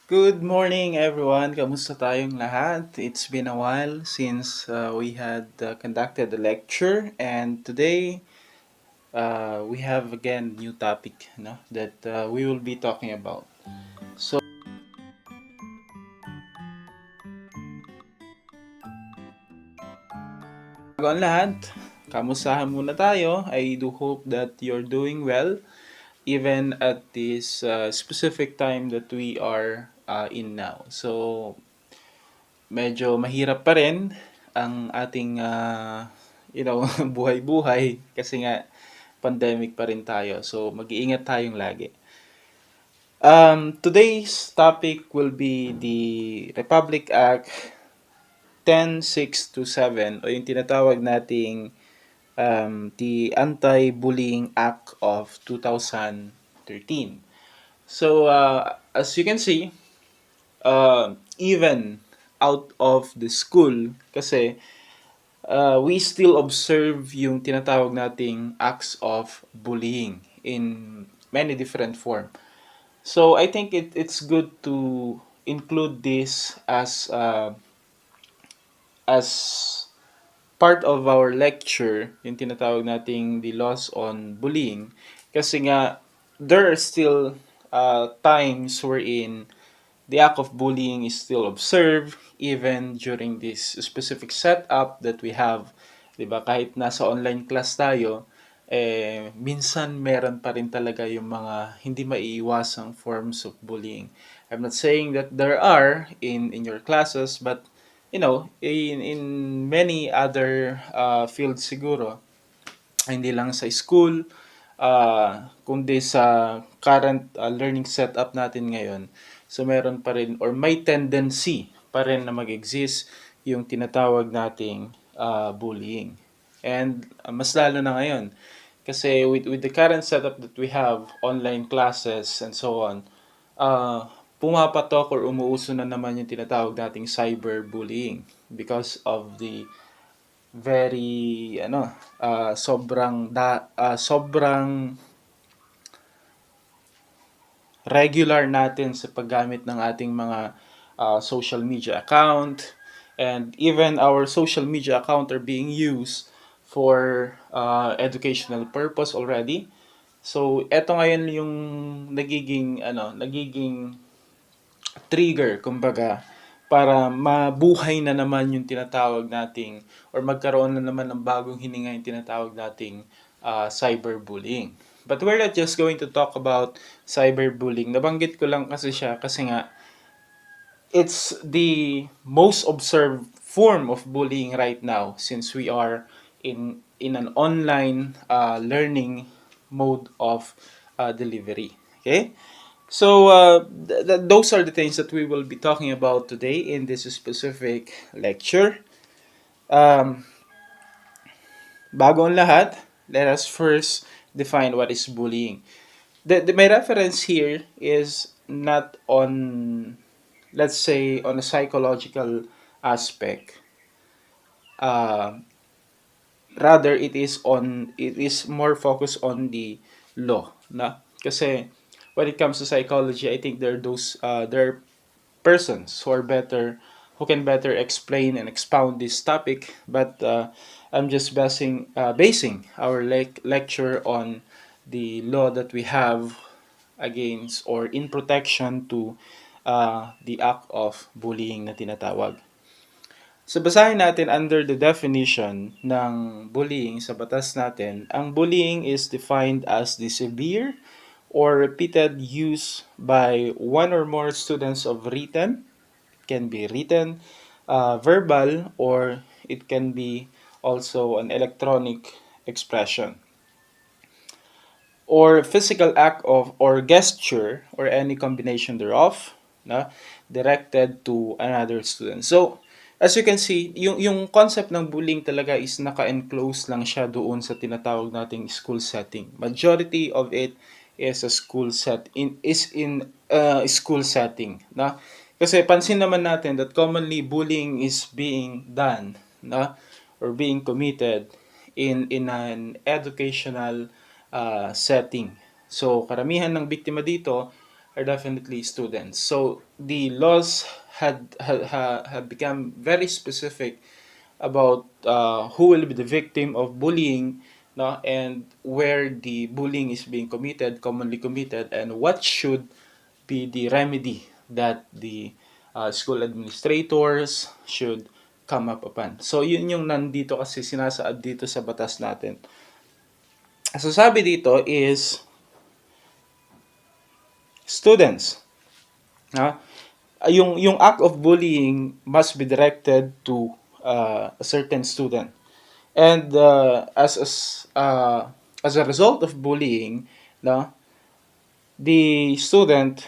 Good morning, everyone. Kamusta tayong lahat? It's been a while since we had conducted the lecture, and today we have again new topic, that we will be talking about. So, bago ang lahat, kamustahan muna tayo. I do hope that you're doing well, even at this specific time that we are in now. So, medyo mahirap pa rin ang ating buhay-buhay kasi nga pandemic pa rin tayo. So mag-iingat tayong lagi. Today's topic will be the Republic Act 10627 o yung tinatawag nating the Anti-Bullying Act of 2013. So as you can see, even out of the school kasi we still observe yung tinatawag nating acts of bullying in many different form. So I think it's good to include this as part of our lecture, yung tinatawag nating the laws on bullying. Kasi nga, there are still times wherein the act of bullying is still observed even during this specific setup that we have. 'Di ba? Kahit nasa online class tayo, minsan meron pa rin talaga yung mga hindi maiiwasang forms of bullying. I'm not saying that there are in your classes, but in many other fields siguro, hindi lang sa school, kundi sa current learning setup natin ngayon. So meron pa rin or may tendency pa rin na mag-exist yung tinatawag nating bullying. And mas lalo na ngayon kasi with the current setup that we have, online classes and so on, pumapatok or umuuso na naman yung tinatawag nating cyberbullying because of the very sobrang regular natin sa paggamit ng ating mga social media account, and even our social media account are being used for educational purpose already. So eto ngayon yung nagiging trigger kumbaga para mabuhay na naman yung tinatawag nating or magkaroon na naman ng bagong hininga yung tinatawag nating cyberbullying. But we're not just going to talk about cyberbullying. Nabanggit ko lang kasi siya kasi nga it's the most observed form of bullying right now since we are in an online learning mode of delivery. Okay? So, those are the things that we will be talking about today in this specific lecture. Um, Bago ang lahat, let us first define what is bullying. My reference here is not on, let's say, on a psychological aspect. Uh, Rather, it is more focused on the law. Kasi when it comes to psychology, I think there are persons who can better explain and expound this topic, but I'm just basing our lecture on the law that we have against or in protection to the act of bullying na tinatawag. So basahin natin under the definition ng bullying sa batas natin. Ang bullying is defined as the severe or repeated use by one or more students of written, can be written, verbal, or it can be also an electronic expression, or physical act of or gesture or any combination thereof na directed to another student. So, as you can see, yung concept ng bullying talaga is naka-enclose lang siya doon sa tinatawag nating school setting. Majority of it is a school setting, na. Kasi pansin naman natin that commonly bullying is being done, na, or being committed in an educational setting. So, karamihan ng biktima dito are definitely students. So the laws had become very specific about who will be the victim of bullying, no, and where the bullying is being committed, commonly committed, and what should be the remedy that the school administrators should come up upon. So yun yung nandito kasi sinasaad dito sa batas natin. So sabi dito is students. Ha? Yung act of bullying must be directed to a certain student. And as a result of bullying, no, the student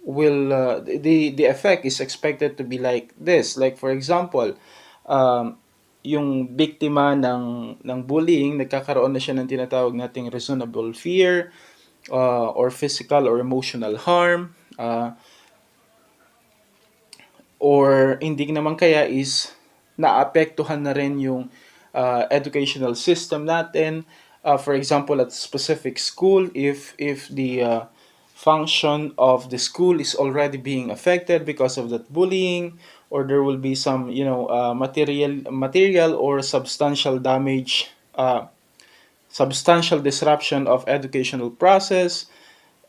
will the effect is expected to be like this. Like for example, um, yung biktima ng bullying, nagkakaroon na siya ng tinatawag nating reasonable fear, or physical or emotional harm, or hindi naman kaya is naapektuhan na rin yung educational system natin. For example, at specific school, if the function of the school is already being affected because of that bullying, or there will be some material or substantial disruption of educational process,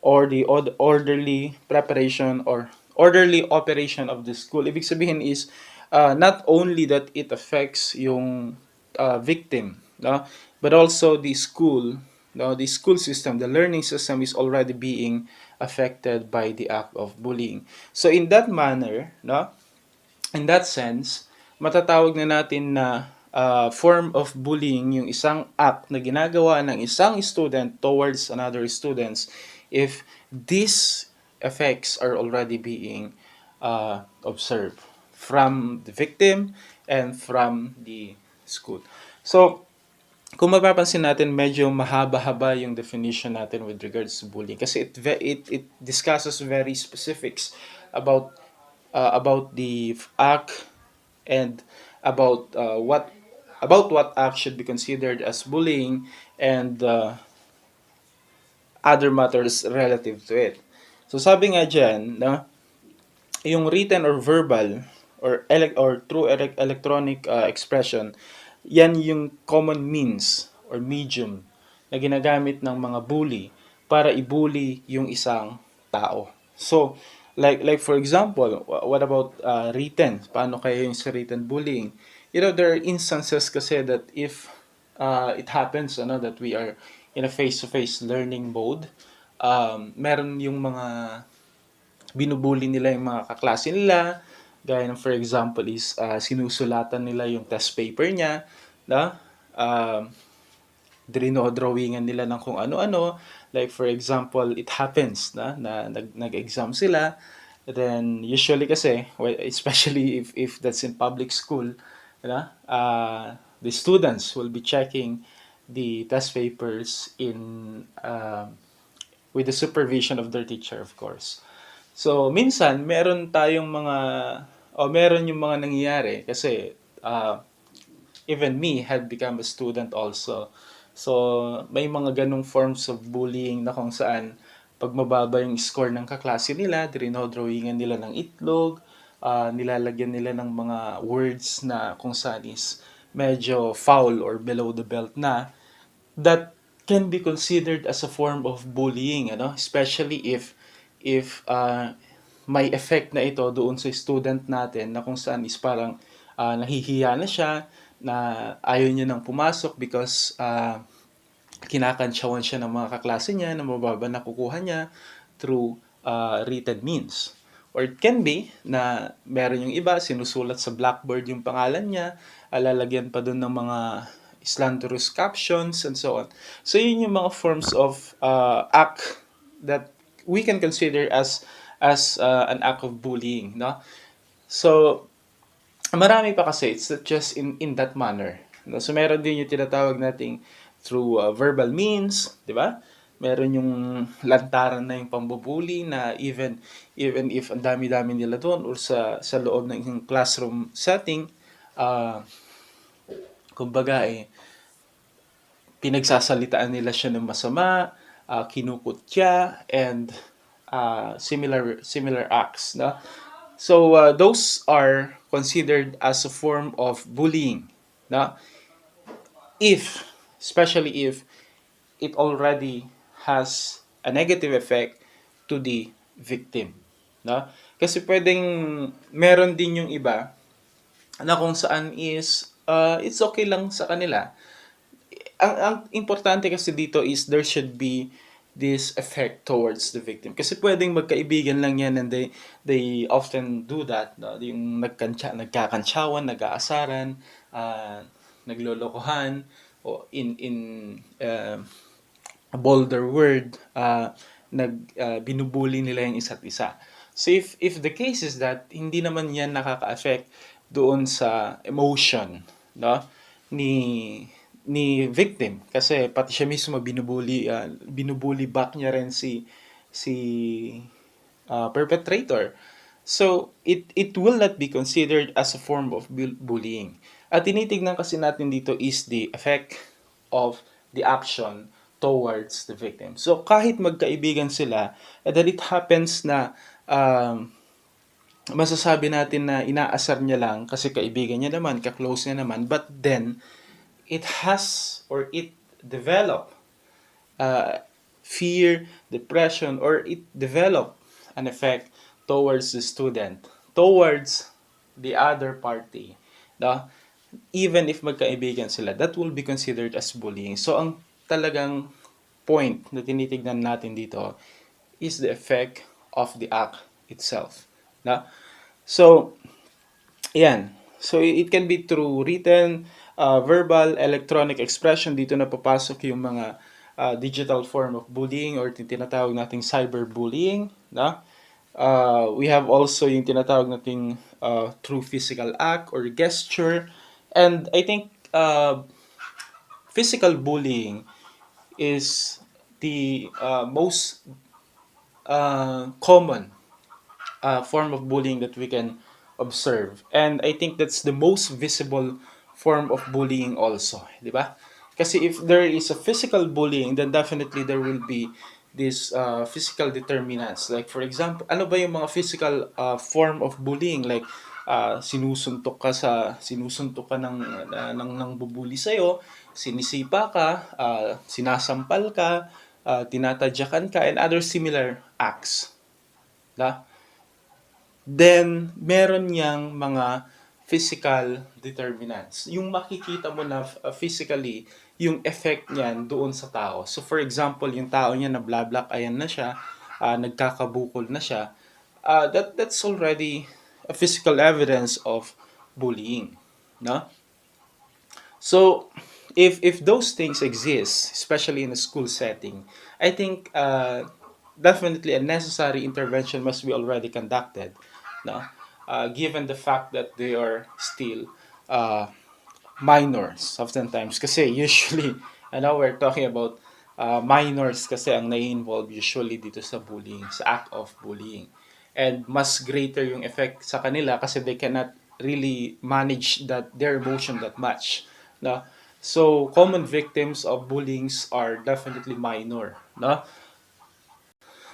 or the orderly preparation or orderly operation of the school. Ibig sabihin is not only that it affects yung victim, no, but also the school, no, the school system, the learning system is already being affected by the act of bullying. So in that manner, no, in that sense, matatawag na natin na form of bullying yung isang act na ginagawa ng isang student towards another students if these effects are already being observed from the victim and from the school. So, kung mapapansin natin, medyo mahaba-haba yung definition natin with regards to bullying kasi it discusses very specifics about about the act and about what act should be considered as bullying and other matters relative to it. So sabi nga dyan, no, yung written or verbal or through electronic expression, yan yung common means or medium na ginagamit ng mga bully para i-bully yung isang tao. So, like for example, what about written? Paano kaya yung sa written bullying? You know, there are instances kasi that if it happens that we are in a face-to-face learning mode, meron yung mga binubuli nila yung mga kaklase nila, gaya ng for example is sinusulatan nila yung test paper niya, na drawingan nila ng kung ano-ano. Like for example, it happens na nag-exam sila, then usually kasi, especially if that's in public school, the students will be checking the test papers in with the supervision of their teacher, of course. So, minsan, meron yung mga nangyayari kasi even me had become a student also. So, may mga ganong forms of bullying na kung saan pag mababa yung score ng kaklase nila, drawingan nila ng itlog, nilalagyan nila ng mga words na kung saan is medyo foul or below the belt na, that can be considered as a form of bullying, especially if may effect na ito doon sa student natin na kung saan is parang nahihiya na siya, na ayaw niya nang pumasok because kinakantsawan siya ng mga kaklase niya na mababa na kukuha niya through written means. Or it can be na meron yung iba, sinusulat sa blackboard yung pangalan niya, lalagyan pa doon ng mga slanderous captions and so on. So yun yung mga forms of act that we can consider as an act of bullying, no? So marami pa kasi, it's not just in that manner, no? So meron din yung tinatawag nating through verbal means, di ba? Meron yung lantaran na yung pambubuli na even if ang dami-dami nila doon or sa loob ng classroom setting, kumbaga pinagsasalitaan nila siya ng masama, kinukutya, and similar acts. No? So those are considered as a form of bullying. No? If, especially if it already has a negative effect to the victim. No? Kasi pwedeng meron din yung iba na kung saan is it's okay lang sa kanila. Ang importante kasi dito is there should be this effect towards the victim. Kasi pwedeng magkaibigan lang yan and they often do that. No? Yung nagkakantsawan, nag-aasaran, naglolokohan, o in a bolder word, binubuli nila yung isa't isa. So if the case is that hindi naman yan nakaka-affect doon sa emotion, no, ni victim, kasi pati siya mismo binubuli back niya rin si perpetrator. So it will not be considered as a form of bullying. At tinitignan kasi natin dito is the effect of the action towards the victim. So kahit magkaibigan sila, and then it happens na masasabi natin na inaasar niya lang kasi kaibigan niya naman, ka-close niya naman, but then it has or it develop fear, depression, or it develop an effect towards the student, towards the other party. No? Even if magkaibigan sila, that will be considered as bullying. So ang talagang point na tinitignan natin dito is the effect of the act itself. No? So, yan. So, it can be through written, verbal, electronic expression. Dito na papasok yung mga digital form of bullying or tinatawag nating cyberbullying. No? We have also yung tinatawag nating through physical act or gesture. And I think physical bullying is the most common form of bullying that we can observe. And I think that's the most visible form of bullying also, di ba? Kasi if there is a physical bullying, then definitely there will be these physical determinants. Like for example, ano ba yung mga physical form of bullying? Like sinusuntok ka ng bubuli sa iyo, sinisipa ka, sinasampal ka, tinatadyakan ka, and other similar acts. Da? Then, meron niyang mga physical determinants. Yung makikita mo na physically, yung effect niyan doon sa tao. So, for example, yung tao niya na black, ayan na siya, nagkakabukol na siya, that's already a physical evidence of bullying. No? So, if those things exist, especially in a school setting, I think definitely a necessary intervention must be already conducted. No? Given the fact that they are still uh, minors oftentimes. Kasi usually, I know we're talking about minors kasi ang nai-involve usually dito sa bullying, sa act of bullying. And mas greater yung effect sa kanila kasi they cannot really manage their emotion that much. No? So, common victims of bullying are definitely minor. No?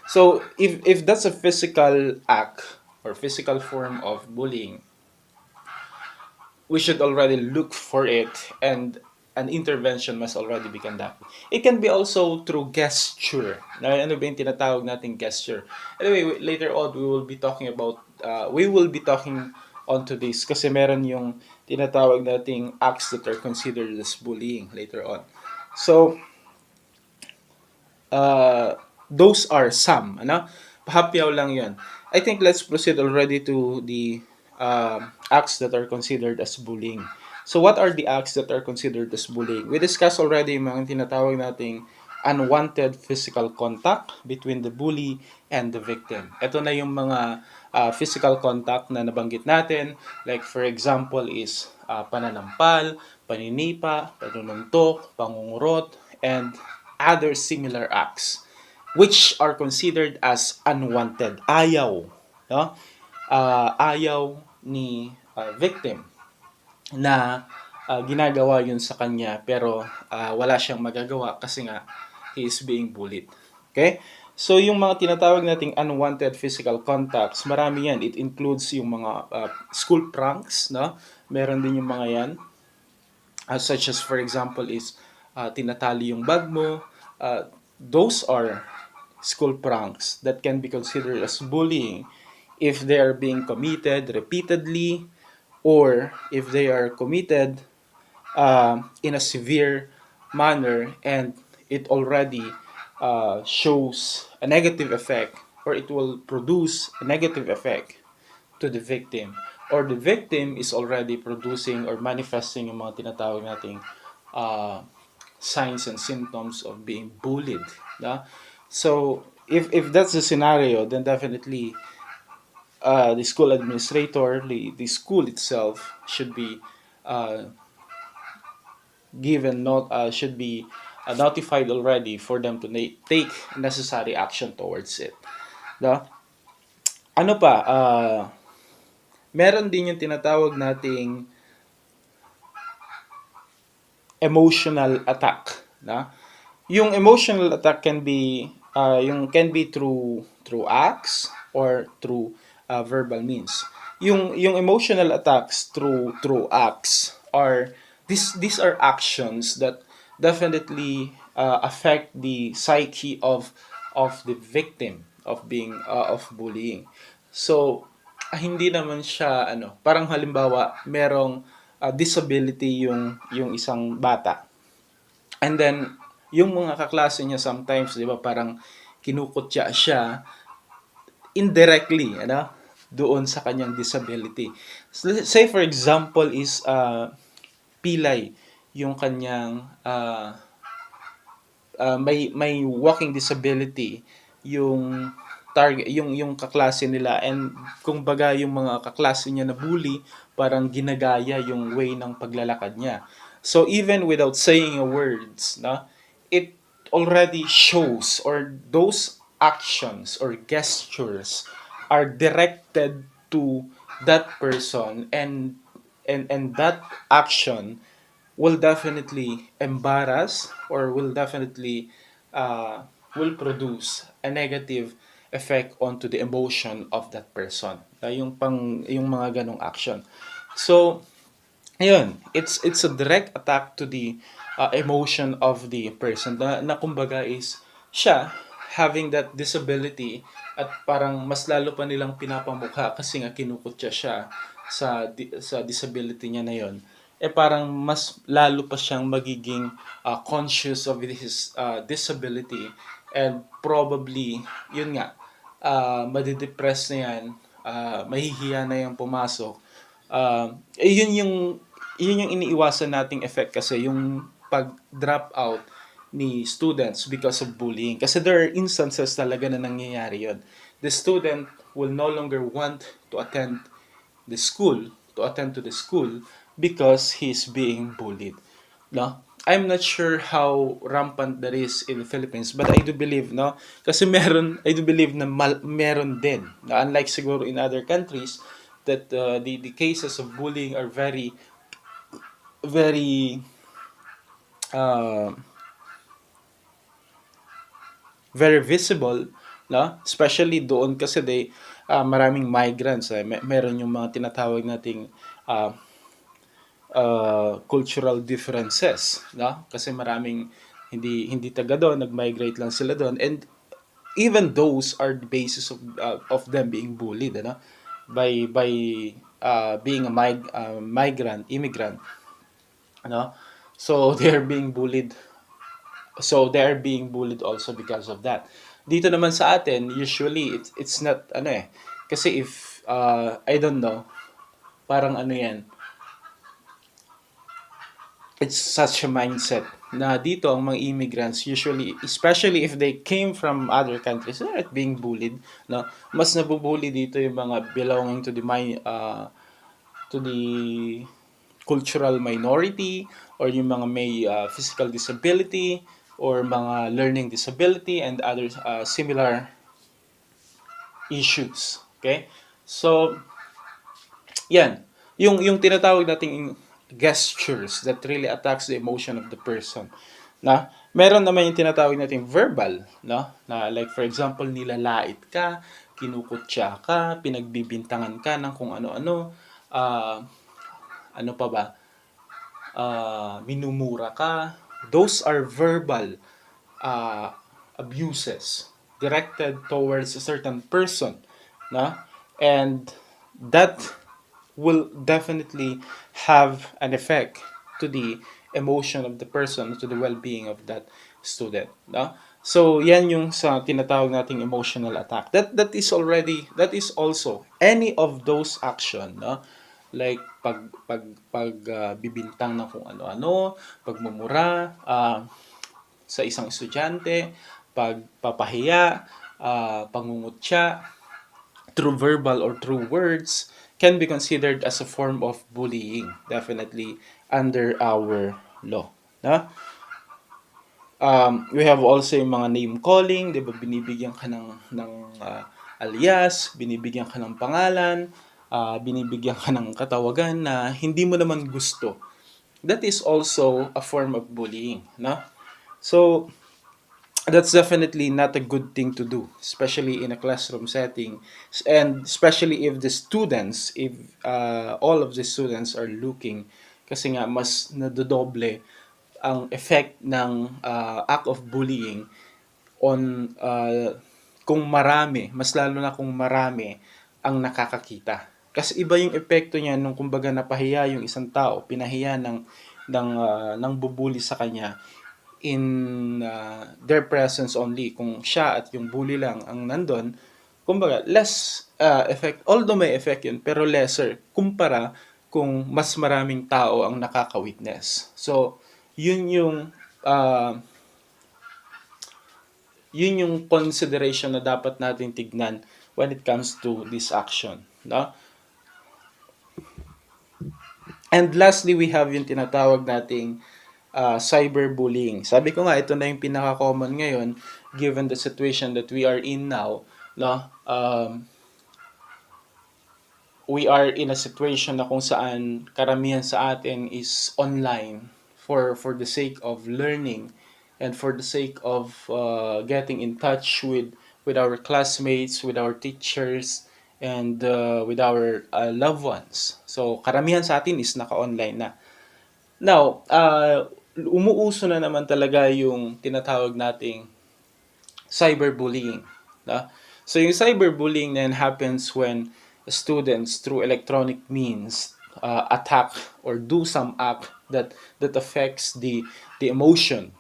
So, if that's a physical act or physical form of bullying, we should already look for it and an intervention must already be conducted. It can be also through gesture. Ano ba yung tinatawag nating gesture? Anyway, later on, we will be talking onto this kasi meron yung tinatawag nating acts that are considered as bullying later on. So, those are some, ano? Pahapyaw lang yun. I think let's proceed already to the acts that are considered as bullying. So what are the acts that are considered as bullying? We discussed already yung mga tinatawag nating unwanted physical contact between the bully and the victim. Ito na yung mga physical contact na nabanggit natin. Like for example is pananampal, paninipa, panununtok, pangungurot, and other similar acts which are considered as unwanted. Ayaw. No? Ayaw ni victim na ginagawa yun sa kanya pero wala siyang magagawa kasi nga he is being bullied. Okay? So yung mga tinatawag nating unwanted physical contacts, marami yan. It includes yung mga school pranks, no? Meron din yung mga yan. Such as for example is tinatali yung bag mo. Those are school pranks that can be considered as bullying if they are being committed repeatedly, or if they are committed in a severe manner, and it already shows a negative effect, or it will produce a negative effect to the victim, or the victim is already producing or manifesting yung mga tinatawag nating uh, signs and symptoms of being bullied. No? So if that's the scenario, then definitely the school administrator, the school itself should be uh, given not should be notified already for them to take necessary action towards it. No? Ano pa? Meron din yung tinatawag nating emotional attack, na yung emotional attack can be through acts or through verbal means. Yung emotional attacks through acts are these are actions that definitely affect the psyche of the victim of being of bullying. So hindi naman siya ano, parang halimbawa merong disability yung isang bata. And then yung mga kaklase niya sometimes, 'di ba, parang kinukutya siya indirectly, ano, doon sa kanyang disability. So, say for example is pilay yung kanyang may walking disability yung yung kaklase nila, and kung baga yung mga kaklase niya na bully parang ginagaya yung way ng paglalakad niya. So even without saying a words, na it already shows, or those actions or gestures are directed to that person, and that action will definitely embarrass, or will definitely uh, will produce a negative effect onto the emotion of that person. Yung mga ganong action. So, ayun, it's a direct attack to the emotion of the person, na kumbaga is siya having that disability, at parang mas lalo pa nilang pinapamukha kasi nga kinukutya siya sa disability niya na yon, eh parang mas lalo pa siyang magiging conscious of his disability, and probably yun nga, madidepress na yan, mahihiya na yung pumasok. Yun yung iniiwasan nating effect, kasi yung pag-drop out ni students because of bullying. Kasi there are instances talaga na nangyayari yun. The student will no longer want to attend to the school because he's being bullied. No? I'm not sure how rampant that is in the Philippines, but I do believe, no? Kasi I do believe na meron din. Na unlike siguro in other countries, that the cases of bullying are very, very, uh, very visible, no? Especially doon kasi maraming migrants. Meron yung mga tinatawag nating uh, cultural differences, no? Kasi maraming hindi taga doon, nag-migrate lang sila doon, and even those are the basis of them being bullied, ano? By being a immigrant, ano? So they're being bullied also because of that. Dito naman sa atin, usually it's not ano eh. Kasi if I don't know, parang ano 'yan, it's such a mindset na dito ang mga immigrants usually, especially if they came from other countries, they're not being bullied, no? Mas nabubully dito yung mga belonging to the cultural minority, or yung mga may physical disability, or mga learning disability, and other similar issues. Okay? So, yan. Yung tinatawag nating gestures that really attacks the emotion of the person. Na Meron naman yung tinatawag nating verbal, no? Na like for example, nilalait ka, kinukutya ka, pinagbibintangan ka ng kung ano-ano, ah, ano pa ba, minumura ka. Those are verbal uh, abuses directed towards a certain person, no? And that will definitely have an effect to the emotion of the person, to the well-being of that student, no? So yan yung sa tinatawag nating emotional attack. That is also any of those action, no? Like bibintang ng kung ano-ano, pagmumura sa isang estudyante, pagpapahiya, pangungutya, through verbal or through words, can be considered as a form of bullying, definitely under our law. No? We have also yung mga name calling, 'di ba? Binibigyan ka ng alias, binibigyan ka ng pangalan, binibigyan ka ng katawagan na hindi mo naman gusto. That is also a form of bullying, no? So, that's definitely not a good thing to do, especially in a classroom setting, and especially if the students, if all of the students are looking, kasi nga mas nadodoble ang effect ng act of bullying on kung marami, mas lalo na kung marami ang nakakakita. Kasi iba yung epekto niya nung kumbaga napahiya yung isang tao, pinahiya ng bubuli sa kanya in their presence only. Kung siya at yung bully lang ang nandun, kumbaga less effect, although may effect yun, pero lesser kumpara kung mas maraming tao ang nakaka-witness. So, yun yung uh, yun yung consideration na dapat natin tignan when it comes to this action, no? And lastly, we have yung tinatawag nating cyberbullying. Sabi ko nga, ito na yung pinaka-common ngayon given the situation that we are in now, no? We are in a situation na kung saan karamihan sa atin is online for the sake of learning and for the sake of getting in touch with our classmates, with our teachers, and with our loved ones. So karamihan sa atin is naka-online na. Now, umuuso na naman talaga yung tinatawag nating cyberbullying. No? So yung cyberbullying then happens when students through electronic means attack or do some act that affects the emotion,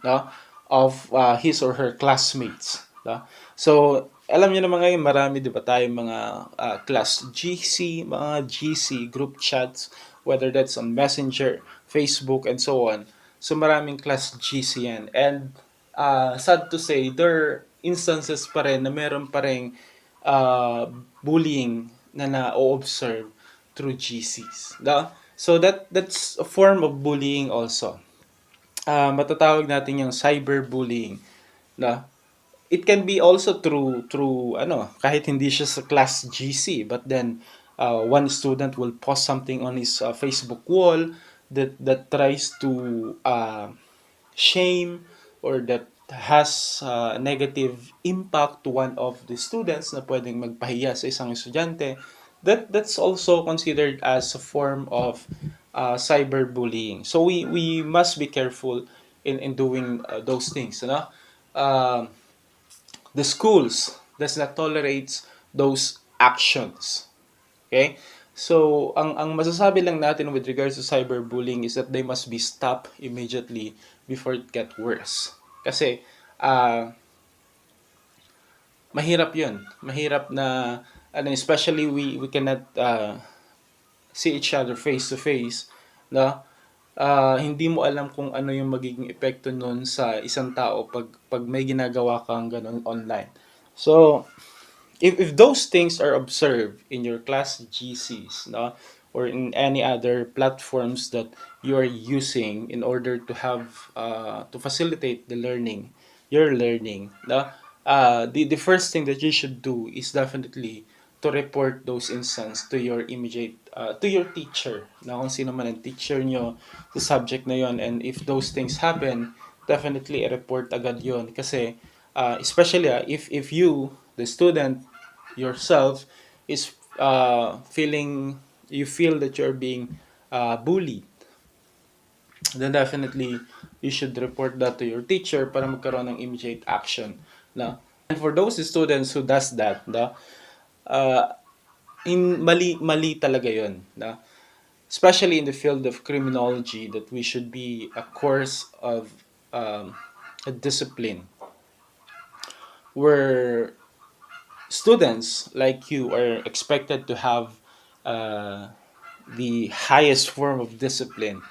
no, of his or her classmates. No? So alam niyo naman ngayon marami 'di ba tayong mga class GC, mga GC group chats, whether that's on Messenger, Facebook, and so on. So maraming class GC yan. And sad to say, there are instances pa rin na meron pa rin bullying na na-observe through GCs. Da? So that's a form of bullying also. Matatawag natin yung cyberbullying. Na? It can be also through ano, kahit hindi siya sa class GC, but then one student will post something on his Facebook wall that tries to shame or that has negative impact to one of the students na pwedeng magpahiya sa isang estudyante, that's also considered as a form of cyberbullying. So we must be careful in doing those things, no? The schools does not tolerate those actions. Okay? So, ang masasabi lang natin with regards to cyberbullying is that they must be stopped immediately before it get worse. Kasi, mahirap yun. Mahirap na, especially we cannot see each other face to face, no? Hindi mo alam kung ano yung magiging epekto nun sa isang tao pag may ginagawa kang ganun online. So, if those things are observed in your class GCs, no, or in any other platforms that you are using in order to have to facilitate your learning, no, the first thing that you should do is definitely to report those instances to your immediate to your teacher, na kung sino man ang teacher nyo sa subject na yon. And if those things happen, definitely i-report agad yon kasi especially if you, the student yourself, is feeling, you feel that you're being bullied, then definitely you should report that to your teacher para magkaroon ng immediate action na. And for those students who does that, uh, in mali talaga yon na, especially in the field of criminology, that we should be a course of um, a discipline where students like you are expected to have uh, the highest form of discipline.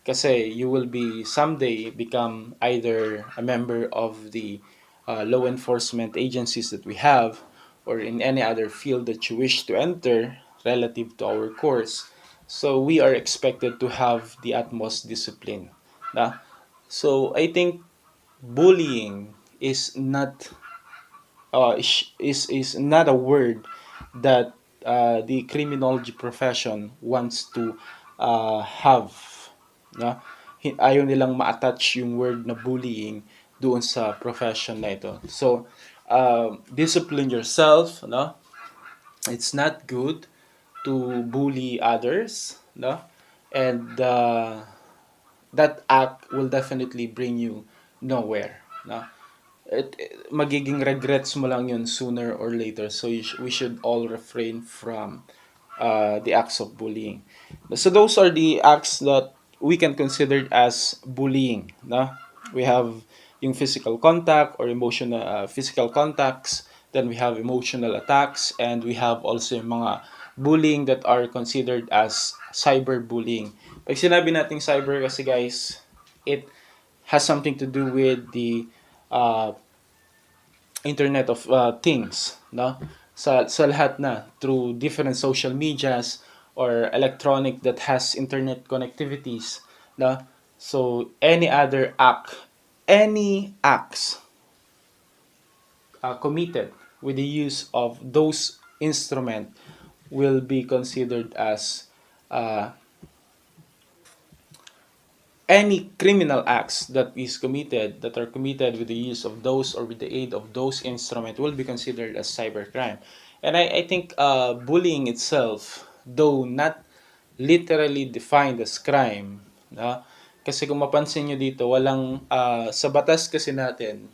Kasi you will be someday become either a member of the law enforcement agencies that we have, or in any other field that you wish to enter relative to our course. So we are expected to have the utmost discipline. Na? So I think bullying is not is not a word that the criminology profession wants to have. No? Ayaw nilang ma-attach yung word na bullying doon sa profession na ito. So, discipline yourself. No? It's not good to bully others. No? And that act will definitely bring you nowhere. No? Magiging regrets mo lang yun sooner or later. So we should all refrain from the acts of bullying. So those are the acts that we can consider as bullying. No? We have yung physical contact or emotional physical contacts. Then we have emotional attacks, and we have also yung mga bullying that are considered as cyberbullying. Pag sinabi nating cyber kasi guys, it has something to do with the uh, Internet of Things, no? Sa lahat na through different social medias or electronic that has internet connectivities, no? So any acts committed with the use of those instrument will be considered as uh, any criminal acts that is committed, that are committed with the use of those or with the aid of those instruments, will be considered as cybercrime. And I think bullying itself, though not literally defined as crime, no? Kasi kung mapansin nyo dito, walang sa batas kasi natin,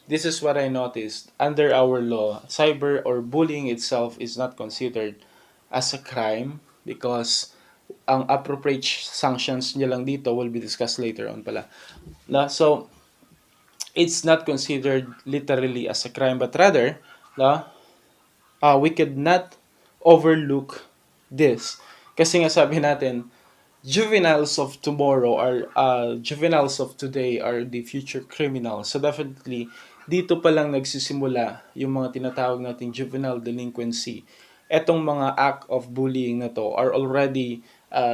this is what I noticed, under our law, cyber or bullying itself is not considered as a crime because ang appropriate sanctions niya lang dito will be discussed later on pala. So, it's not considered literally as a crime, but rather, we could not overlook this. Kasi nga sabi natin, juveniles of tomorrow are juveniles of today are the future criminals. So definitely dito pa lang nagsisimula yung mga tinatawag nating juvenile delinquency. Etong mga act of bullying na to are already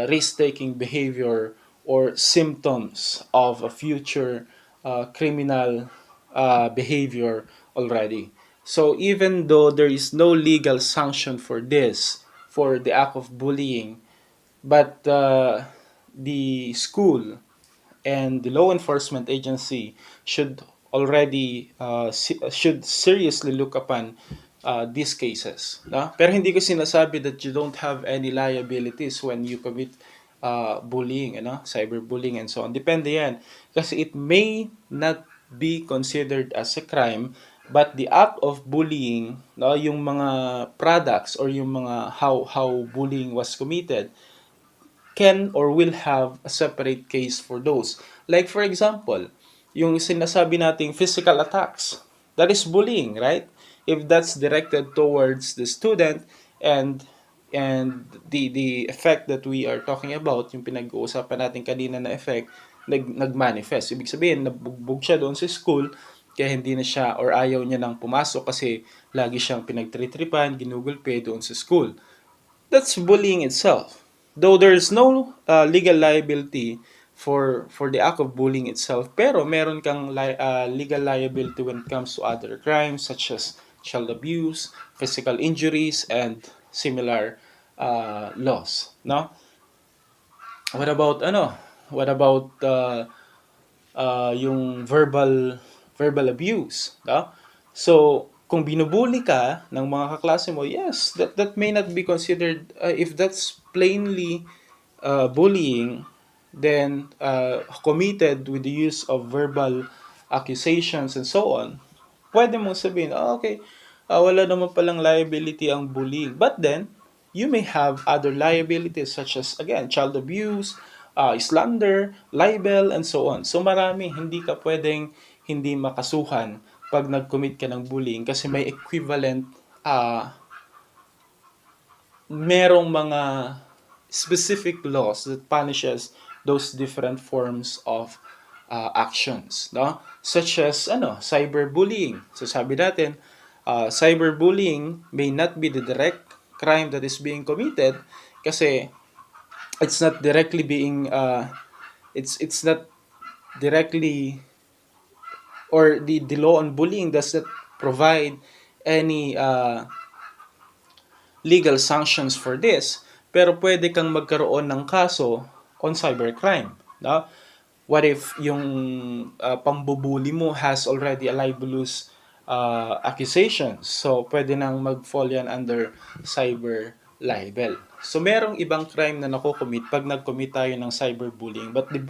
risk-taking behavior or symptoms of a future criminal behavior already. So even though there is no legal sanction for this, for the act of bullying, but the school and the law enforcement agency should already should seriously look upon these cases. No? Pero hindi ko sinasabi that you don't have any liabilities when you commit bullying, cyberbullying and so on. Depende yan. Kasi it may not be considered as a crime, but the act of bullying, no, yung mga products or yung mga how bullying was committed, can or will have a separate case for those. Like for example, yung sinasabi nating physical attacks, that is bullying, right? If that's directed towards the student, and the effect that we are talking about, yung pinag-uusapan natin kanina na effect, nagmanifest. Ibig sabihin, nabugbog siya doon sa school, kaya hindi na siya or ayaw niya nang pumasok kasi lagi siyang pinagtritripan, ginugulpe doon sa school. That's bullying itself. Though there is no legal liability for the act of bullying itself, pero meron kang legal liability when it comes to other crimes such as child abuse, physical injuries, and similar laws. No? What about What about yung verbal abuse, no? So, kung binubuli ka ng mga kaklase mo, yes, that may not be considered, if that's plainly bullying, then committed with the use of verbal accusations and so on, pwede mong sabihin, okay, wala naman palang liability ang bullying. But then, you may have other liabilities such as, again, child abuse, slander, libel, and so on. So marami, hindi ka pwedeng hindi makasuhan pag nag-commit ka ng bullying kasi may equivalent, merong mga specific laws that punishes those different forms of actions, no? Such as cyberbullying. So sabi natin, cyberbullying may not be the direct crime that is being committed kasi it's not directly being it's not directly, or the law on bullying does not provide any legal sanctions for this, pero pwede kang magkaroon ng kaso on cybercrime, no? What if yung pambubuli mo has already a libelous accusations? So, pwede nang mag-fall yan under cyber libel. So, merong ibang crime na nakocommit pag nag-commit tayo ng cyberbullying. But the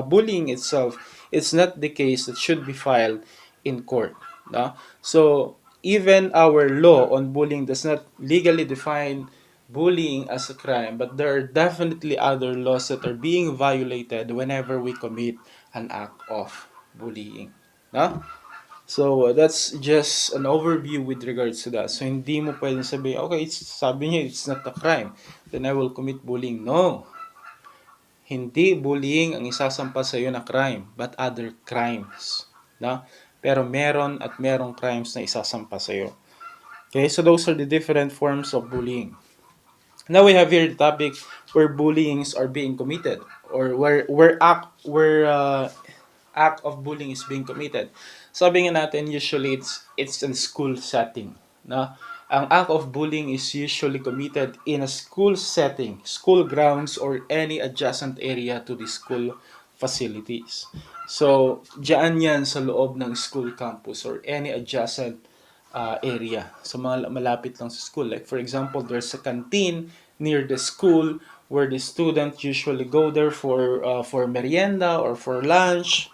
bullying itself, it's not the case that should be filed in court. No? So, even our law on bullying does not legally define bullying as a crime, but there are definitely other laws that are being violated whenever we commit an act of bullying. No? So, that's just an overview with regards to that. So, hindi mo pwedeng sabihin, okay, sabi niya, it's not a crime. Then I will commit bullying. No. Hindi bullying ang isasampa sa iyo na crime, but other crimes. No? Pero meron at merong crimes na isasampa sa iyo. Okay, so those are the different forms of bullying. Now we have here the topic where bullyings are being committed, or where act of bullying is being committed. Sabi nga natin, usually it's in school setting. No? Ang act of bullying is usually committed in a school setting, school grounds, or any adjacent area to the school facilities. So, diyan yan sa loob ng school campus or any adjacent area. So, mga malapit lang sa school. Like, for example, there's a canteen near the school where the students usually go there for merienda or for lunch,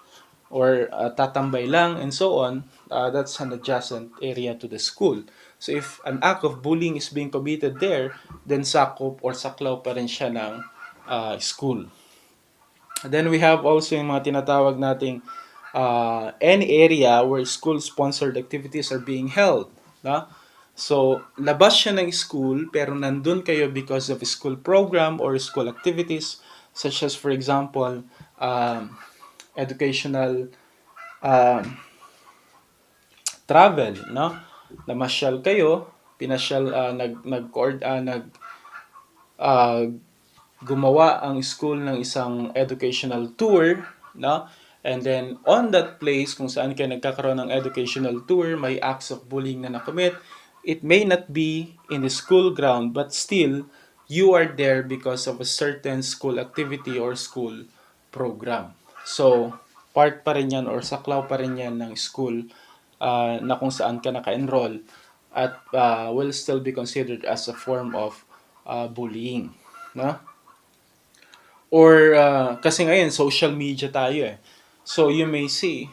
or tatambay lang, and so on. That's an adjacent area to the school. So if an act of bullying is being committed there, then sakop or saklaw pa rin siya ng school. Then we have also yung mga tinatawag nating any area where school-sponsored activities are being held. No? So, labas siya ng school, pero nandun kayo because of school program or school activities, such as, for example, educational travel, no? Namasyal kayo, pinasyal, gumawa ang school ng isang educational tour, no? And then, on that place, kung saan kayo nagkakaroon ng educational tour, may acts of bullying na nakomit. It may not be in the school ground, but still, you are there because of a certain school activity or school program. So, part pa rin yan or saklaw pa rin yan ng school na kung saan ka naka-enroll at will still be considered as a form of bullying. No? Or kasi ngayon social media tayo eh. So you may say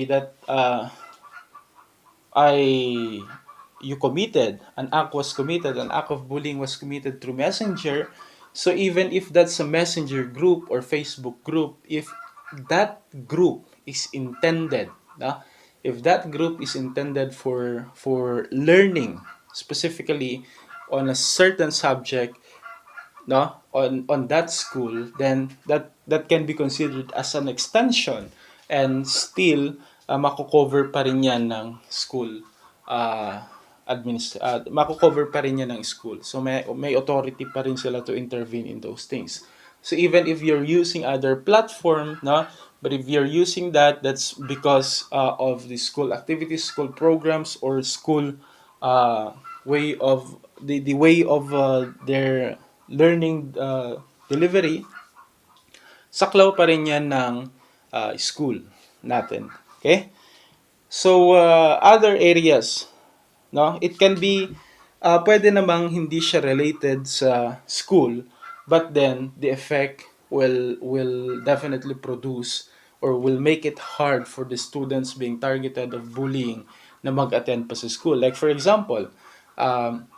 that an act of bullying was committed through Messenger. So even if that's a Messenger group or Facebook group, if that group is intended, if that group is intended for learning specifically on a certain subject, on that school, then that can be considered as an extension, and still mako-cover pa rin yan ng school mako-cover pa rin yan ng school. So may authority pa rin sila to intervene in those things. So even if you're using other platform, but if you're using that's because of the school activities, school programs, or school way of the way of their learning delivery, saklaw pa rin yan ng school natin. Okay? So, other areas, no? It can be, pwede namang hindi siya related sa school, but then the effect will definitely produce or will make it hard for the students being targeted of bullying na mag-attend pa sa school. Like for example,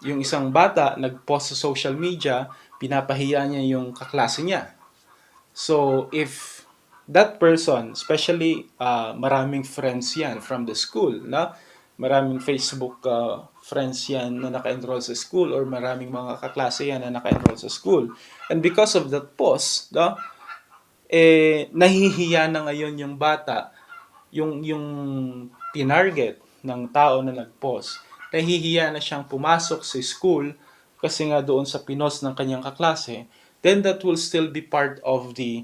yung isang bata nag-post sa social media, pinapahiya niya yung kaklase niya. So, if that person, especially maraming friends yan from the school, na maraming Facebook friends yan na naka-enroll sa school or maraming mga kaklase yan na naka-enroll sa school. And because of that post, no, nahihiya na ngayon yung bata, yung tinarget ng tao na nag-post, nahihiya na siyang pumasok sa school kasi nga doon sa pinost ng kanyang kaklase, then that will still be part of the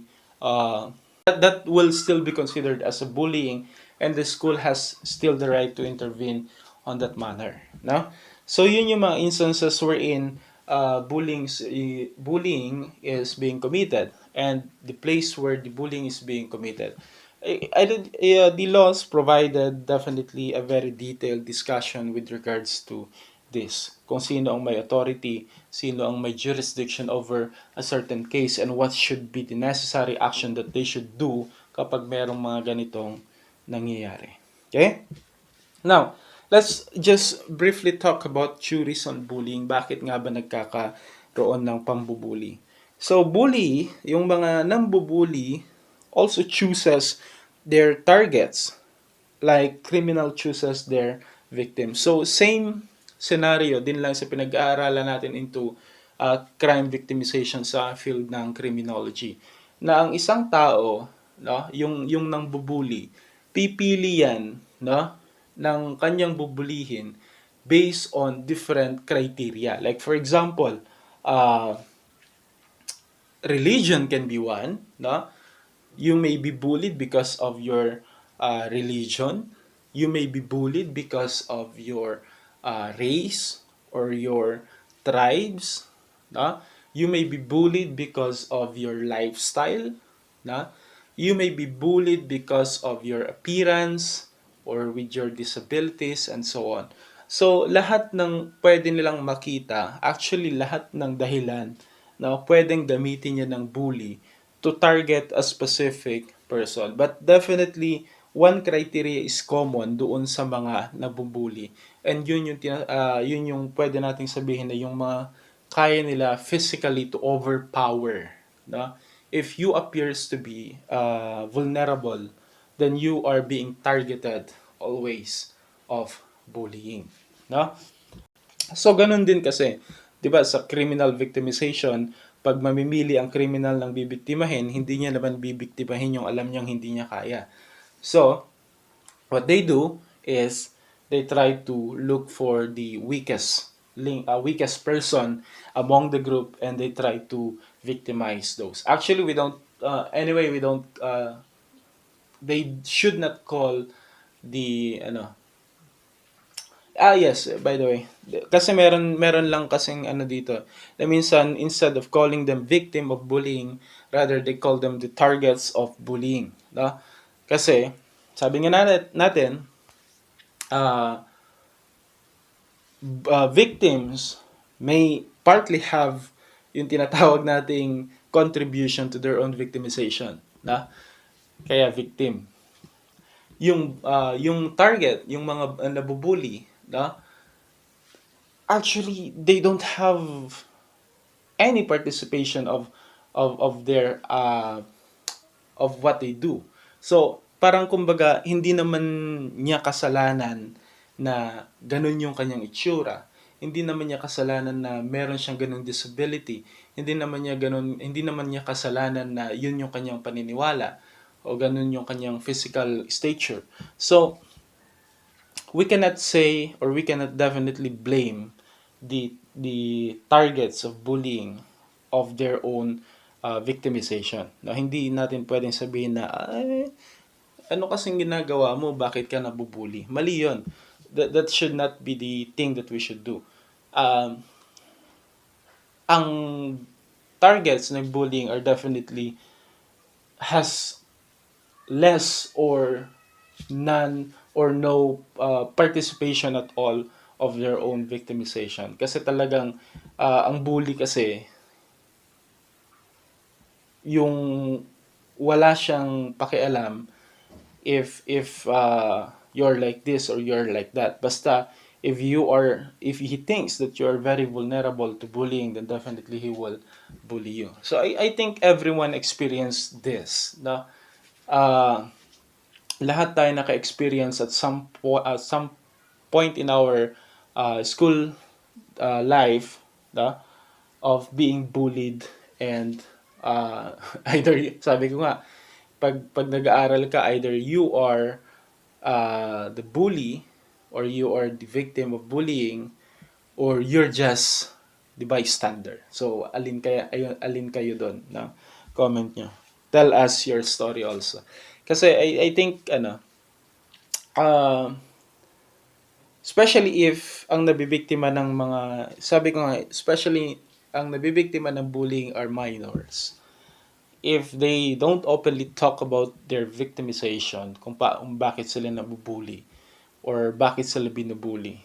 that will still be considered as a bullying, and the school has still the right to intervene on that manner, no? So yun yung mga instances wherein bullying is being committed, and the place where the bullying is being committed. The laws provided definitely a very detailed discussion with regards to this. Kung sino ang may authority, sino ang may jurisdiction over a certain case, and what should be the necessary action that they should do kapag merong mga ganitong nangyayari. Okay? Now, let's just briefly talk about theories on bullying. Bakit nga ba nagkakaroon ng pambubuli? So, bully, yung mga nambubuli also chooses their targets like criminal chooses their victims. So, same scenario din lang sa pinag-aaralan natin into crime victimization sa field ng criminology. Na ang isang tao, no, yung nambubuli, pipili yan, no, ng kanyang bubulihin based on different criteria. Like for example, religion can be one, no? You may be bullied because of your religion. You may be bullied because of your race or your tribes. No? You may be bullied because of your lifestyle. No? You may be bullied because of your appearance or with your disabilities and so on. So, lahat ng pwede nilang makita, actually lahat ng dahilan na pwedeng gamitin niya ng bully to target a specific person. But definitely, one criteria is common doon sa mga nabubuli. And yun yung pwede nating sabihin na yung mga kaya nila physically to overpower. No? If you appears to be vulnerable, then you are being targeted always of bullying. No? So, ganun din kasi, 'di ba, sa criminal victimization, pag mamimili ang criminal ng bibiktimahin, hindi niya naman bibiktimahin yung alam niyang hindi niya kaya. So, what they do is they try to look for the weakest person among the group, and they try to victimize those. Actually, we don't they should not call the yes, by the way. Kasi meron lang kasing ano dito. Na minsan, instead of calling them victim of bullying, rather they call them the targets of bullying. No? Kasi, sabi nga natin, uh, victims may partly have yung tinatawag nating contribution to their own victimization. Na? Kaya victim. Yung target, yung mga nabubully, na, actually they don't have any participation of their of what they do. So parang kumbaga hindi naman niya kasalanan na ganun yung kanyang itsura. Hindi naman niya kasalanan na meron siyang ganung disability. Hindi naman niya kasalanan na yun yung kanyang paniniwala o ganun yung kanyang physical stature. So we cannot say, or we cannot definitely blame the targets of bullying of their own victimization. No, hindi natin pwedeng sabihin na ano kasing ginagawa mo, bakit ka nabubully? Mali 'yon. That should not be the thing that we should do. Ang targets ng bullying are definitely has less or none or no participation at all of their own victimization. Kasi talagang ang bully kasi yung wala siyang pakialam if you're like this or you're like that. Basta if he thinks that you're very vulnerable to bullying, then definitely he will bully you. So I think everyone experienced this. No? Uh, lahat tayo naka-experience at some point in our school life, no? Of being bullied and either sabi ko nga pag nag-aaral ka, either you are the bully or you are the victim of bullying or you're just the bystander. So alin kayo doon na comment nyo. Tell us your story also. Kasi I think uh, especially if ang nabibiktima ng mga sabi ko nga especially ang nabibiktima ng bullying are minors. If they don't openly talk about their victimization, kung bakit sila nabubully or bakit sila binubully,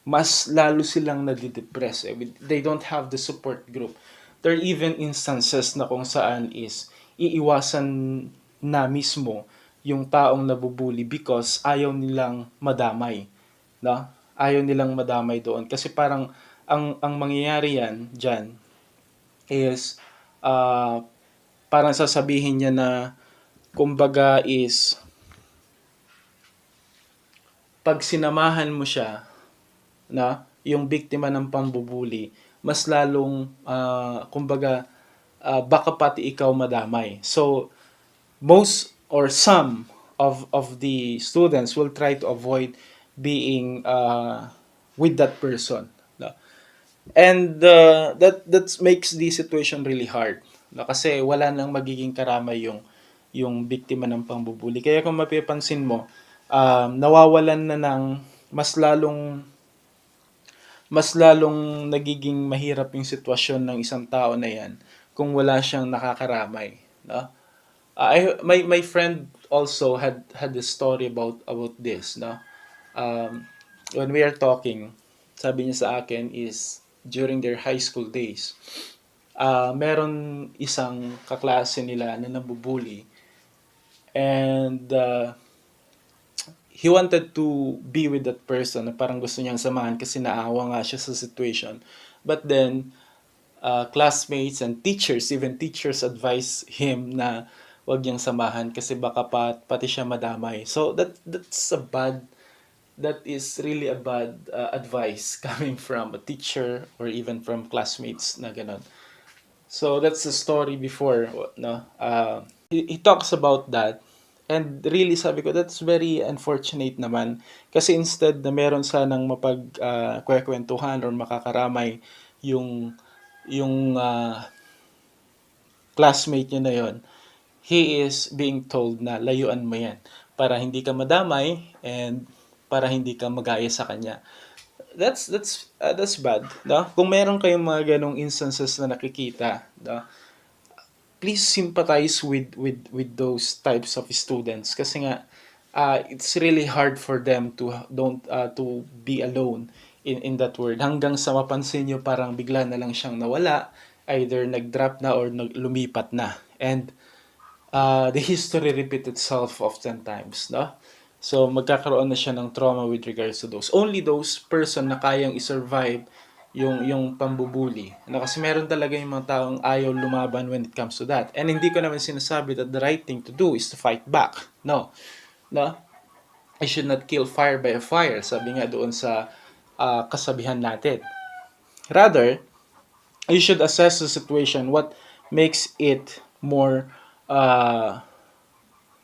mas lalo silang nadidepress. They don't have the support group. There are even instances na kung saan is iiwasan na mismo yung taong nabubully because ayaw nilang madamay. No? Ayaw nilang madamay doon. Kasi parang ang mangyayari yan dyan is uh, parang sasabihin niya na kumbaga is pag sinamahan mo siya na yung biktima ng pambubuli, mas lalong kumbaga baka pati ikaw madamay. So most or some of the students will try to avoid being with that person. No? And that makes the situation really hard. No? Kasi wala nang magiging karamay yung biktima ng pambubuli. Kaya kung mapipansin mo, nawawalan na ng mas lalong mas lalong nagiging mahirap yung sitwasyon ng isang tao na yan kung wala siyang nakakaramay. No? My friend also had this story about this. No? When we are talking, sabi niya sa akin is during their high school days, meron isang kaklase nila na nabubuli and he wanted to be with that person na parang gusto niyang samahan kasi naawa nga siya sa situation. But then, classmates and teachers, even teachers advise him na wag niyang samahan kasi baka pati siya madamay. So that is really a bad advice coming from a teacher or even from classmates na ganun. So that's the story before, no? He talks about that. And really sabi ko, that's very unfortunate naman. Kasi instead na meron sanang kwekwentuhan or makakaramay yung classmate niya na yon, he is being told na layuan mo yan para hindi ka madamay and para hindi ka magaya sa kanya. That's bad, no? Kung meron kayong mga ganong instances na nakikita, no? Please sympathize with those types of students kasi nga it's really hard for them to be alone in that world hanggang sa mapansin nyo parang bigla na lang siyang nawala, either nag-drop na or lumipat na, and the history repeat itself oftentimes, no? So magkakaroon na siya ng trauma with regards to those. Only those person na kayang i-survive yung pambubuli. Na kasi meron talaga yung mga taong ayaw lumaban when it comes to that. And hindi ko naman sinasabi that the right thing to do is to fight back. No. No? I should not kill fire by a fire. Sabi nga doon sa kasabihan natin. Rather, you should assess the situation, what makes it more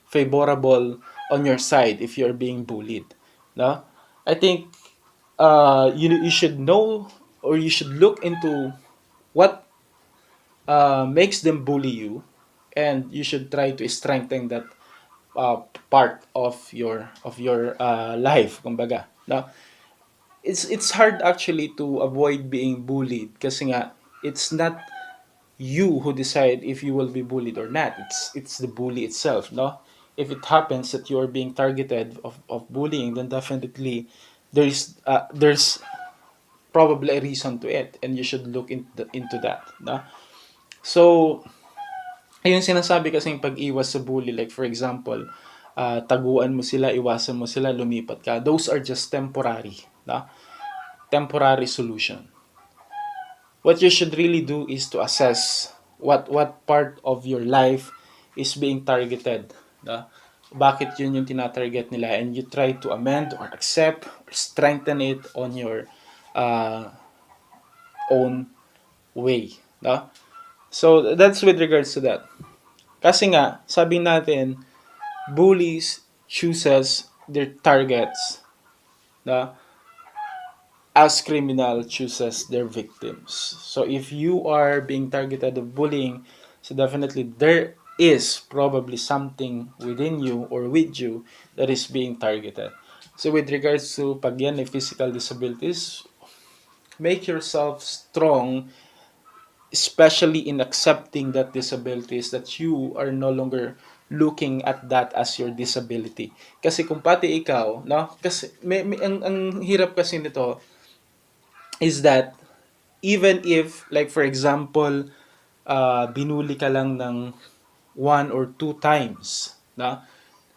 favorable on your side if you're being bullied. No? I think you should know or you should look into what makes them bully you, and you should try to strengthen that part of your life, kumbaga. No? It's hard actually to avoid being bullied kasi nga it's not you who decide if you will be bullied or not. It's the bully itself, no? if it happens that you are being targeted of bullying, then definitely there's probably a reason to it, and you should look into that. No? So, ayun sinasabi kasing pag-iwas sa bully, like for example, taguan mo sila, iwasan mo sila, lumipat ka. Those are just temporary. No? Temporary solution. What you should really do is to assess what part of your life is being targeted. No? Bakit yun yung tinatarget nila, and you try to amend or accept or strengthen it on your uh, own way. No? So, that's with regards to that. Kasi nga, sabi natin, bullies chooses their targets, no? As criminal chooses their victims. So if you are being targeted of bullying, so definitely there is probably something within you or with you that is being targeted. So with regards to pag yan ay physical disabilities, make yourself strong, especially in accepting that disabilities, that you are no longer looking at that as your disability. Kasi kung pati ikaw, no? Kasi ang hirap kasi nito is that even if, like for example, binuli ka lang ng 1 or 2 times, na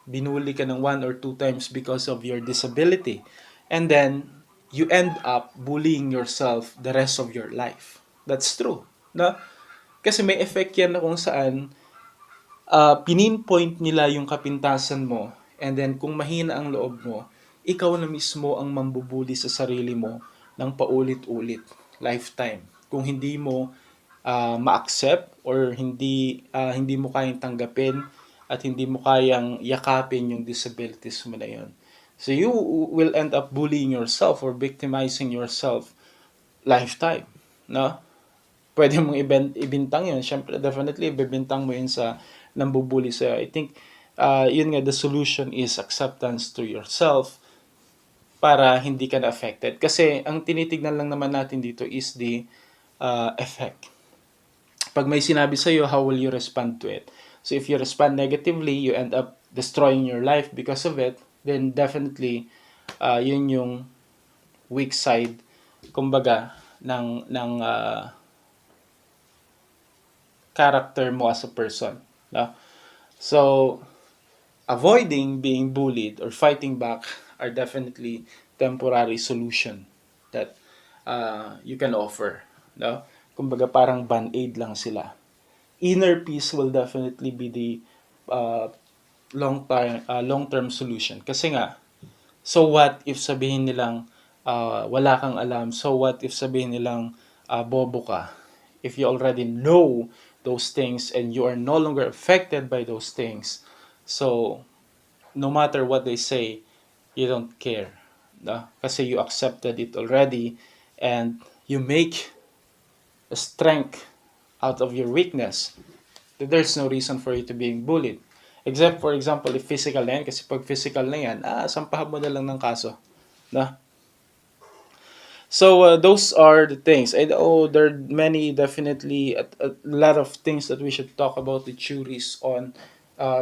binuli ka ng 1 or 2 times because of your disability, and then you end up bullying yourself the rest of your life. That's true, na kasi may effect yan na kung saan pininpoint nila yung kapintasan mo, and then kung mahina ang loob mo, ikaw na mismo ang mambubuli sa sarili mo ng paulit-ulit, lifetime. Kung hindi mo ma-accept or hindi mo kayang tanggapin at hindi mo kayang yakapin yung disabilities mo na yun. So you will end up bullying yourself or victimizing yourself lifetime, no? Pwede mong ibintang yun. Siyempre, definitely, ibibintang mo yun sa nambubuli sa'yo. I think, yun nga, the solution is acceptance to yourself para hindi ka na affected. Kasi, ang tinitignan lang naman natin dito is the effect. Pag may sinabi sa'yo, how will you respond to it? So, if you respond negatively, you end up destroying your life because of it, then definitely, yun yung weak side, kumbaga, ng character mo as a person. No? So, avoiding being bullied or fighting back are definitely temporary solution that you can offer. No? Kumbaga parang band-aid lang sila. Inner peace will definitely be the uh, long-term solution. Kasi nga, so what if sabihin nilang wala kang alam? So what if sabihin nilang bobo ka? If you already know those things and you are no longer affected by those things, so no matter what they say, you don't care. No? Kasi you accepted it already, and you make a strength out of your weakness. There's no reason for you to being bullied. Except for example, if physical na yan, kasi pag physical na yan, sampahan mo na lang ng kaso. Na? So those are the things. And there are many, definitely a lot of things that we should talk about, the theories on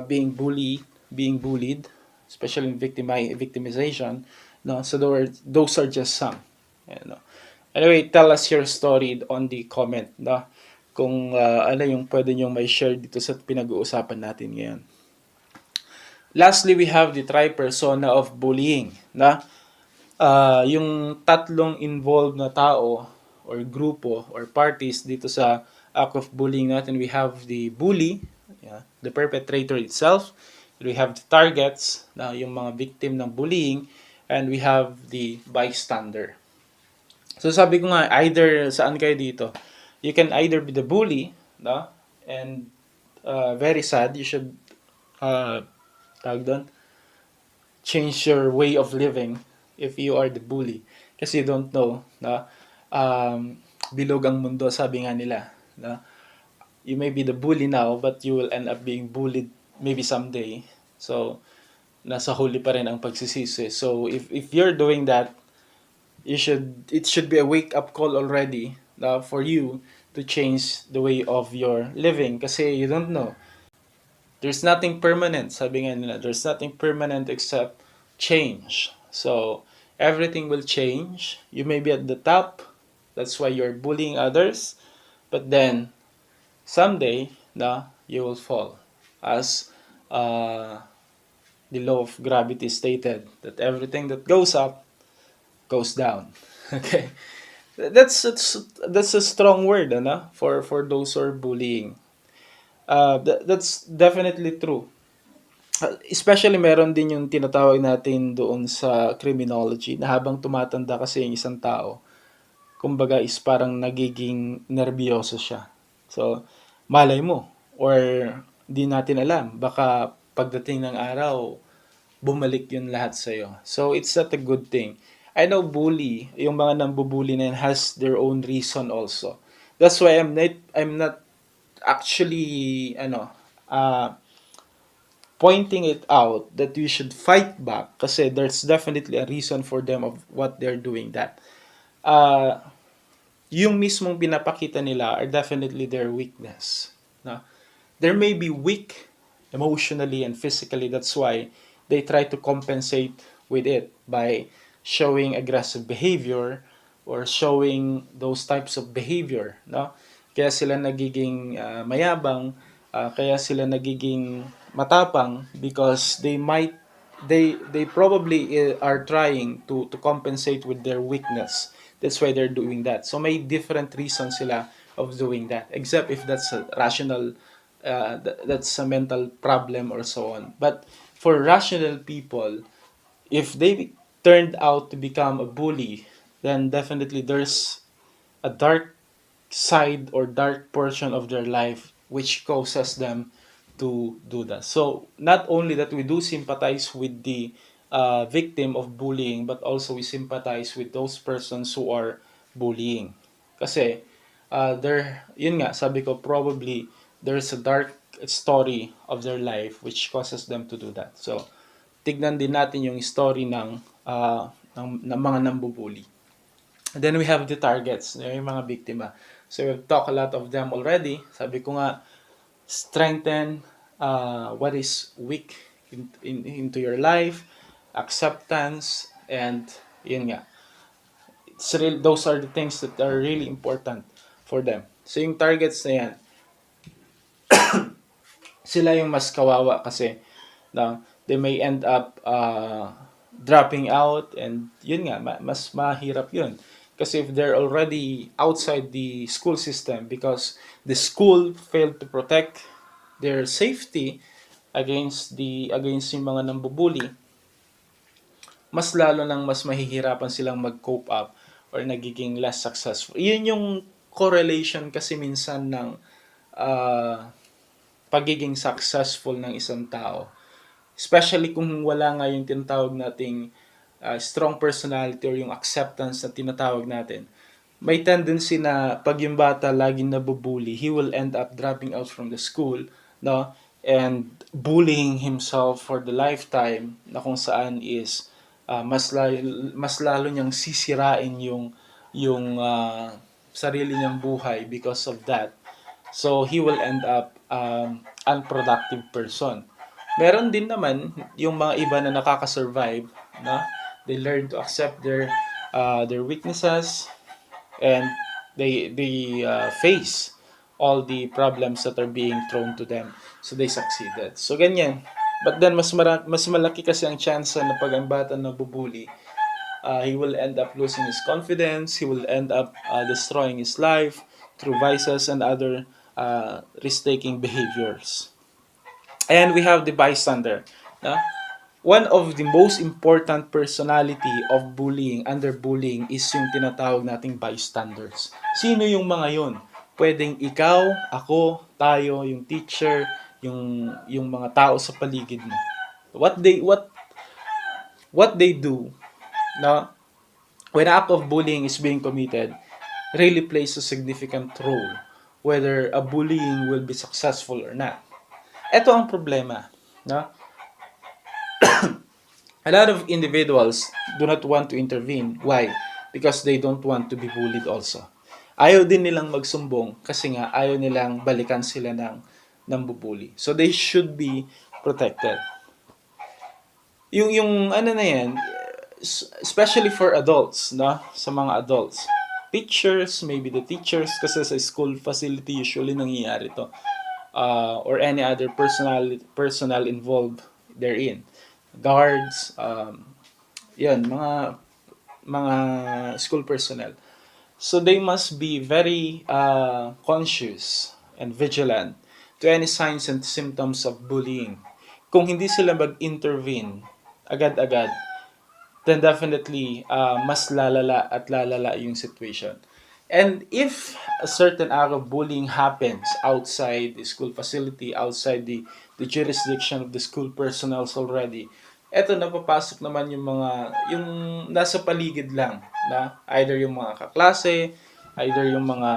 being bullied, especially in victimization. No, so those are just some. You know. Anyway, tell us your story on the comment. No, kung ano yung pwede nyo may share dito sa pinag-uusapan natin ngayon. Lastly, we have the tri-persona of bullying. Na yung tatlong involved na tao or grupo or parties dito sa act of bullying natin, we have the bully, the perpetrator itself, we have the targets, yung mga victim ng bullying, and we have the bystander. So sabi ko nga, either saan kayo dito? You can either be the bully, no? And very sad, you should change your way of living if you are the bully. Kasi you don't know, na bilog ang mundo, sabi nga nila. Na, you may be the bully now, but you will end up being bullied maybe someday. So, nasa huli pa rin ang pagsisisi. So, if you're doing that, it should be a wake-up call already for you to change the way of your living. Kasi you don't know. There's nothing permanent, sabi nga nila, there's nothing permanent except change. So, everything will change. You may be at the top, that's why you're bullying others, but then, someday, you will fall. As the law of gravity stated, that everything that goes up, goes down. Okay? That's a strong word, for those who are bullying. That's definitely true. Especially meron din yung tinatawag natin doon sa criminology na habang tumatanda kasi yung isang tao, kumbaga is parang nagiging nerbiyoso siya. So, malay mo, or di natin alam, baka pagdating ng araw, bumalik yun lahat sa'yo. So, it's not a good thing. I know yung mga nambubuli na yun has their own reason also. That's why I'm not actually, pointing it out that we should fight back kasi there's definitely a reason for them of what they're doing that. Uh, yung mismong pinapakita nila are definitely their weakness. No? There may be weak emotionally and physically. That's why they try to compensate with it by showing aggressive behavior or showing those types of behavior. No? Kaya sila nagiging mayabang, kaya sila nagiging matapang because they probably are trying to compensate with their weakness. That's why they're doing that. So may different reasons sila of doing that, except if that's a rational, that's a mental problem or so on. But for rational people, if they turned out to become a bully, then definitely there's a dark side or dark portion of their life which causes them to do that. So not only that we do sympathize with the victim of bullying, but also we sympathize with those persons who are bullying. Kasi yun nga, sabi ko, probably there's a dark story of their life which causes them to do that. So tignan din natin yung story ng mga nambubuli. And then we have the targets, yung mga biktima. So we've talked a lot of them already. Sabi ko nga, strengthen what is weak into your life, acceptance, and yun nga. Those are the things that are really important for them. So yung targets na yan, sila yung mas kawawa kasi they may end up dropping out, and yun nga, mas mahirap yun. Kasi if they're already outside the school system because the school failed to protect their safety against yung mga nambubuli, mas lalo nang mas mahihirapan silang mag-cope up or nagiging less successful. Yun yung correlation kasi minsan ng pagiging successful ng isang tao. Especially kung wala nga yung tinatawag nating strong personality or yung acceptance na tinatawag natin. May tendency na pag yung bata laging nabubuli, he will end up dropping out from the school, no? And bullying himself for the lifetime, na kung saan is mas lalo niyang sisirain yung sarili niyang buhay because of that. So he will end up unproductive person. Meron din naman yung mga iba na nakaka-survive, na they learn to accept their weaknesses, and they face all the problems that are being thrown to them, so they succeeded. So ganyan. But then mas malaki kasi ang chance na pag ang bata nabubuli, he will end up losing his confidence, he will end up destroying his life through vices and other risk-taking behaviors. And we have the bystander. One of the most important personality of bullying, under bullying, is yung tinatawag nating bystanders. Sino yung mga yun? Pwedeng ikaw, ako, tayo, yung teacher, yung mga tao sa paligid mo. What they do, when act of bullying is being committed, really plays a significant role whether a bullying will be successful or not. Ito ang problema, no? A lot of individuals do not want to intervene. Why? Because they don't want to be bullied also. Ayaw din nilang magsumbong kasi nga ayaw nilang balikan sila ng nambubuli. So they should be protected. Yung ano na yan, especially for adults, no? Sa mga adults. Teachers, maybe the teachers, kasi sa school facility usually nangyayari to. Or any other personal involved therein. Guards, yan, mga school personnel. So they must be very conscious and vigilant to any signs and symptoms of bullying. Kung hindi sila mag-intervene agad-agad, then definitely mas lalala at lalala yung situation. And if a certain act of bullying happens outside the school facility, outside the jurisdiction of the school personnel already, eto napapasok naman yung nasa paligid lang, na either yung mga kaklase, either yung mga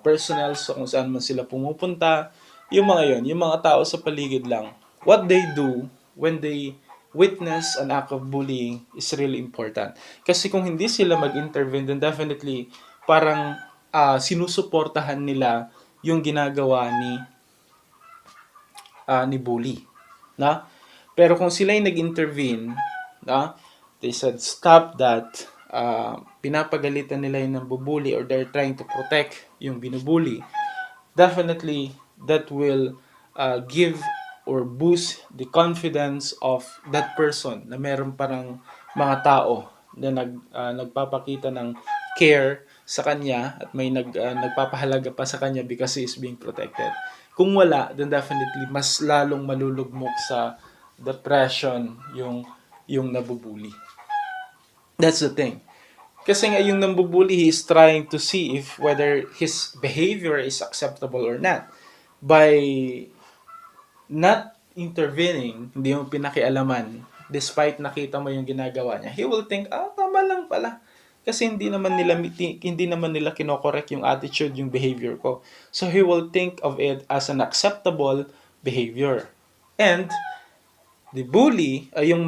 personnel so kung saan man sila pumupunta, yung mga yon, yung mga tao sa paligid lang. What they do when they witness an act of bullying is really important. Kasi kung hindi sila mag-intervene, then definitely parang sinusuportahan nila yung ginagawa ni bully, na. Pero kung sila ay nag-intervene, na, they said stop that, pinapagalitan nila yung nambubuli or they're trying to protect yung binubuli, definitely that will give or boost the confidence of that person na meron parang mga tao na nagpapakita ng care sa kanya at may nagpapahalaga pa sa kanya because he is being protected. Kung wala, then definitely mas lalong malulugmok sa depression yung nabubuli. That's the thing. Kasi nga yung nambubuli, he is trying to see if whether his behavior is acceptable or not. By not intervening, hindi mo pinakialaman, despite nakita mo yung ginagawa niya, he will think, tama lang pala. Kasi hindi naman nila kinokorek yung attitude, yung behavior ko. So he will think of it as an acceptable behavior. And the bully, yung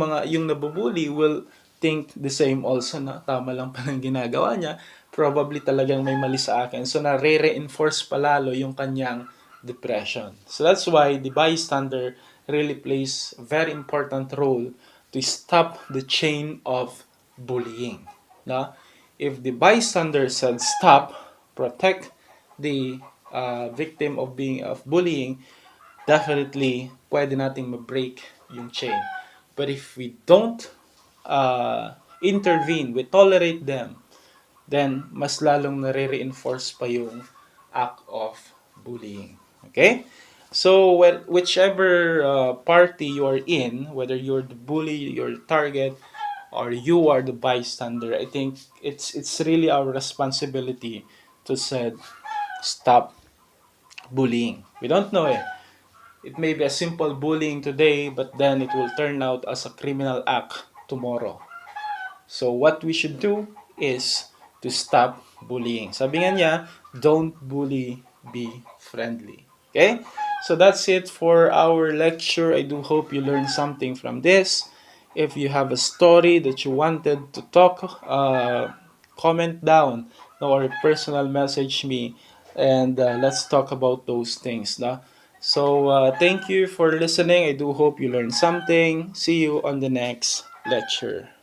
nabubuli will think the same also na tama lang palang ginagawa niya. Probably talagang may mali sa akin. So nare-reinforce palalo yung kanyang depression. So that's why the bystander really plays a very important role to stop the chain of bullying. No? If the bystander said stop, protect the victim of bullying, definitely pwede nating ma-break yung chain. But if we don't intervene, we tolerate them, then mas lalong nare-reinforce pa yung act of bullying. Okay? So, whichever party you are in, whether you're the bully, you're the target, or you are the bystander, I think it's really our responsibility to say, stop bullying. We don't know it. It may be a simple bullying today, but then it will turn out as a criminal act tomorrow. So what we should do is to stop bullying. Sabi nga niya, don't bully, be friendly. Okay? So that's it for our lecture. I do hope you learned something from this. If you have a story that you wanted to talk, comment down or personal message me, and let's talk about those things. No? So thank you for listening. I do hope you learned something. See you on the next lecture.